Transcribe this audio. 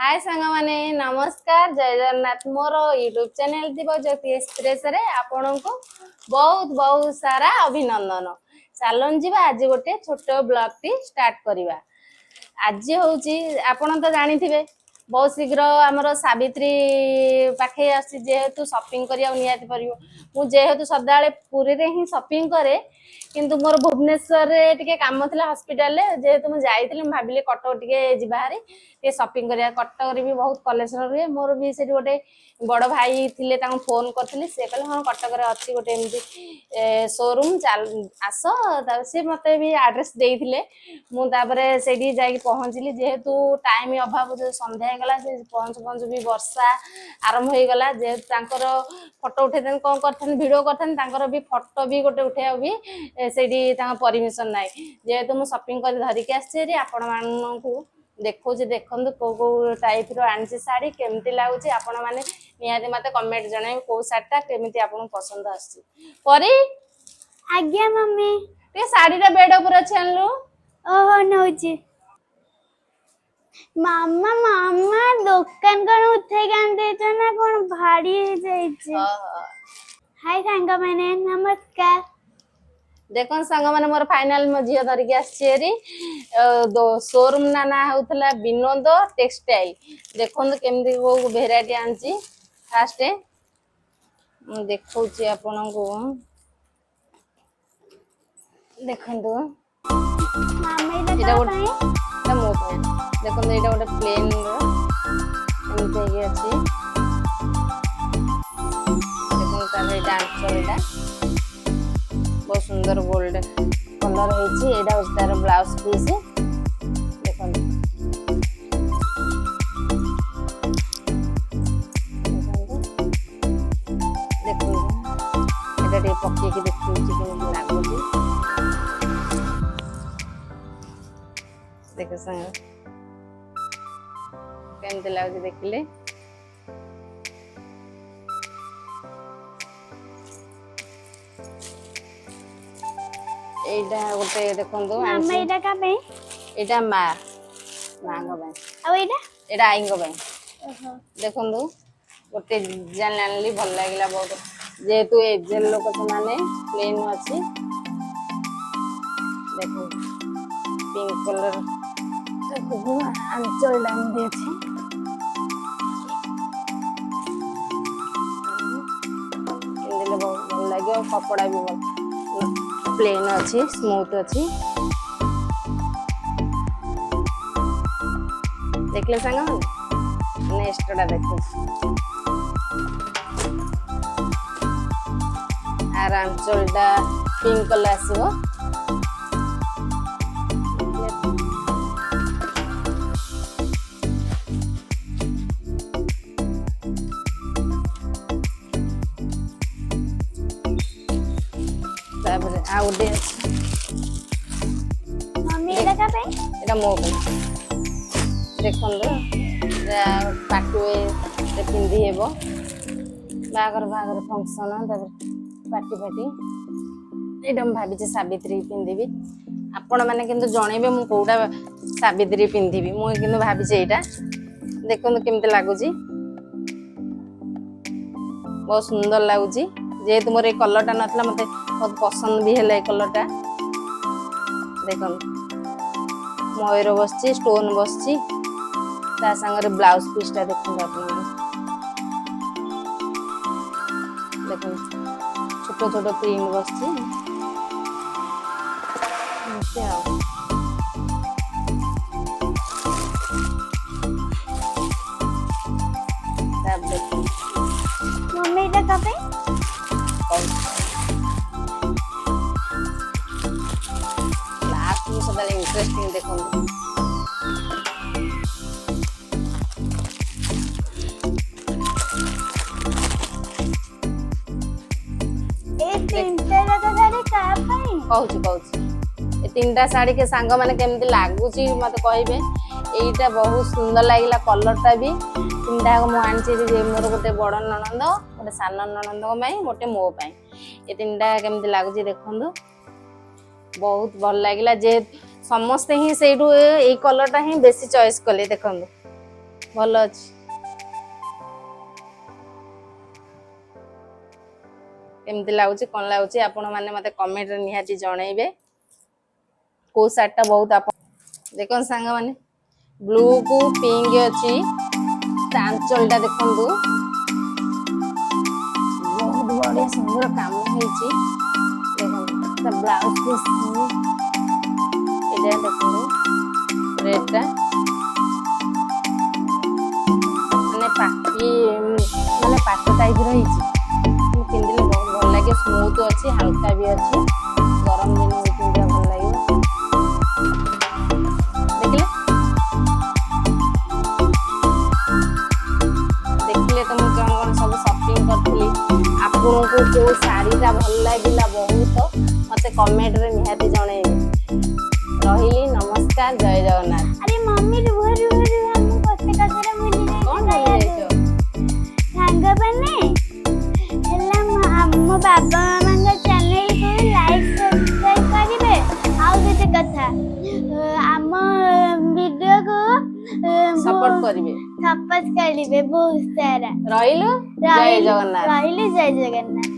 हाय सांग माने नमस्कार जय जगन्नाथ मोर यूट्यूब चैनल दिव्यज्योति एक्सप्रेस रे आपन को बहुत बहुत सारा अभिनंदन। चलन जी आज गोटे छोट ब्लॉग टी स्टार्ट करिवा। आज होची आपन तो जानी थिबे बहुत शीघ्र आमर सावित्री पाखे आसी जेहेतु शॉपिंग करिया नियाती परियो मु जेहेतु सदाळे पुरी रे ही शॉपिंग करे किंतु मोर भुवनेश्वर रे टिके काम थिला हॉस्पिटल रे जेहेतु मु जाईतिली भाबिले कटक टिके जिबाहारी टे शॉपिंग करिया कटक रे भी बहुत कलेक्शन रे मोर भी से गोटे बड़ भाई थिले तांको फोन करथिले से कहले हां कटक रे अछि गोटे एमती शोरूम चाल आस ता से मते भी एड्रेस देइथिले मु तापरे सेठी जाई पहुंचली जेहेतु टाइम अभाव जो संध्या गला से पहुंच पहुंच भी वर्षा आरंभ हो गला जेहेतु तांकर फोटो उठेतन कोन करथन वीडियो करथन तांकर भी फोटो भी गोटे उठेया भी सेठी तांका परमिशन नाइ जेहेतु मु शॉपिंग कर धरि के आछे रे आपण माननकु देखो जे देखंदु को को टाइप रो आनसी साड़ी केमती लागुची आपण माने नियाते मते कमेंट जणाई को साड़ीटा केमती आपन पसंद आछि परी आज्ञा मम्मी ते साड़ीटा बेड ऊपर छानलु ओहो नौची मामा मामा दुकान कोन उठे गांदे छ ना कोन भारी हो जाई छ हाय सांग माने नमस्कार देखो सांग माने मोर फाइनल म जिया धरि के आछेरी शोरूम ना होतला विनोद टेक्सटाइल देखो केमती को वेराइटी आनची फास्ट देखौची आपन को देखंदु मामा एटा इला गोटे एटा मो पे देखो एटा गोटे प्लेन रो एमते के अछि देखो ता एटा आंचलटा बहुत सुंदर गोल्ड कलर होइछि एटा तार ब्लाउज पीस देखो देखो एटा टे पक्के के देखौछि केमती लागुछि देखो संग केमती लागुछि देखिले एटा गोटे देखंदो मामा इला का पे एटा मां गो बे आ इला एटा आई गो बे ओहो देखंदो गोटे डिजाइन आनली भल लागिला बहुत जेहेतु एजेल लोक से माने प्लेन अछि देखो पिंक कलर देखो आंचल डाइन दे छी इंदले बहुत भल लागियो कपड़ा भी भल प्लेन अच्छी स्मूथ अच्छी देखले सांग नेक्स्ट टा देखो आराम चलटा पिंक कलर आसीबो तापर आ उडे मम्मी इला का पे एटा मो पे देखंदो पाटुए रे पिंदी हेबो बागर फंक्शन तापर पार्टी एटा हम भाबी जे सावित्री पिंदीबी आपण माने किंतु जणेबे मु कोडा सावित्री पिंदीबी मु किंतु भाबी जे एटा देखंदो केमते लागुची बहुत सुंदर लागुची जेहेतु मोर ए कलरटा नथला मते बहुत पसंद भी है कलर टा देखो मयूर बसची स्टोन बसची ता संगे ब्लाउज पीस टा देखो अपन देखो छोट छोट प्रिंट बसची क्या तब देखो मम्मी इला का पे लास्ट में सदा इंटरेस्टिंग देखो ए तीनटा लगा साड़ी का पे कहूँ ए तीनटा साड़ी के सांग माने केमती लागुची मते कहबे एइटा बहुत सुंदर लागिला कलरटा भी तीनटा को मु आनची जे मोर गोटे बड़ ननंद गोटे सान ननंद को गोटे मो पाई ए तीनटा केमती लागुची देखंदो बहुत भल लागिला जे समस्त ही सेठू ए कलरटा ही बेसी चॉइस कले देखंदो ଭଲ ଅଛି। କେମିତି ଲାଗୁଛି କଣ ଲାଗୁଛି ଆପଣ ମାନେ ମତେ କମେଣ୍ଟ ରେ ନିହାତି ଜଣେଇବେ। କୋଉ ଶାର୍ଟ ଟା ବହୁତ ଆପଣ ଦେଖନ୍ତୁ ସାଙ୍ଗମାନେ ବ୍ଲୁ କୁ ପିଙ୍କ ଅଛି। ତା ଆଞ୍ଚଳ ଟା ଦେଖନ୍ତୁ ବହୁତ ବଢିଆ ସୁନ୍ଦର କାମ ହେଇଛି। ଦେଖନ୍ତୁ ତା ବ୍ଲାଉଜ ପିସ୍ ଏଇଟା ଦେଖନ୍ତୁ ରେଡ୍ ଟା ମାନେ ପାଟ ଟାଇପ ର ହେଇଛି। ପିନ୍ଧିଲେ ବହୁତ ଭଲ ଲାଗେ, ସ୍ମୁଥ ଅଛି, ହାଲକା ବି ଅଛି। ଗରମ ଦିନରେ ପିନ୍ଧିବା ଭଲ ଲାଗିବ। ଦେଖିଲେ ତ ମୁଁ କଣ କଣ ସବୁ ସପିଂ କରିଥିଲି। ଆପଣଙ୍କୁ କୋଉ ଶାଢୀଟା ଭଲ ଲାଗିଲା ବହୁତ ମତେ କମେଣ୍ଟରେ ନିହାତି ଜଣେଇବେ। ରହିଲି, ନମସ୍କାର, ଜୟ ଜଗନ୍ନାଥ। अरे मम्मी रुह रुह रुह हम कोते कतरा भूली କଣ जाई ଭୁଲି ଯାଇଛ? ସାଙ୍ଗ ମାନେ ହେଲା ଆମ ବାବା ମାମାଙ୍କ ଚ୍ୟାନେଲ କୁ ଲାଇକ୍ ସବସ୍କ୍ରାଇବ କରିବେ। ଆଉ ଗୋଟେ କଥା ଆମ ଭିଡିଓ କୁ ସପୋର୍ଟ କରିବେ। ସପୋର୍ଟ କରିବେ ବହୁତ ସାରା। ରହିଲୁ, ଜୟ ଜଗନ୍ନାଥ। ରହିଲି, ଜୟ ଜଗନ୍ନାଥ।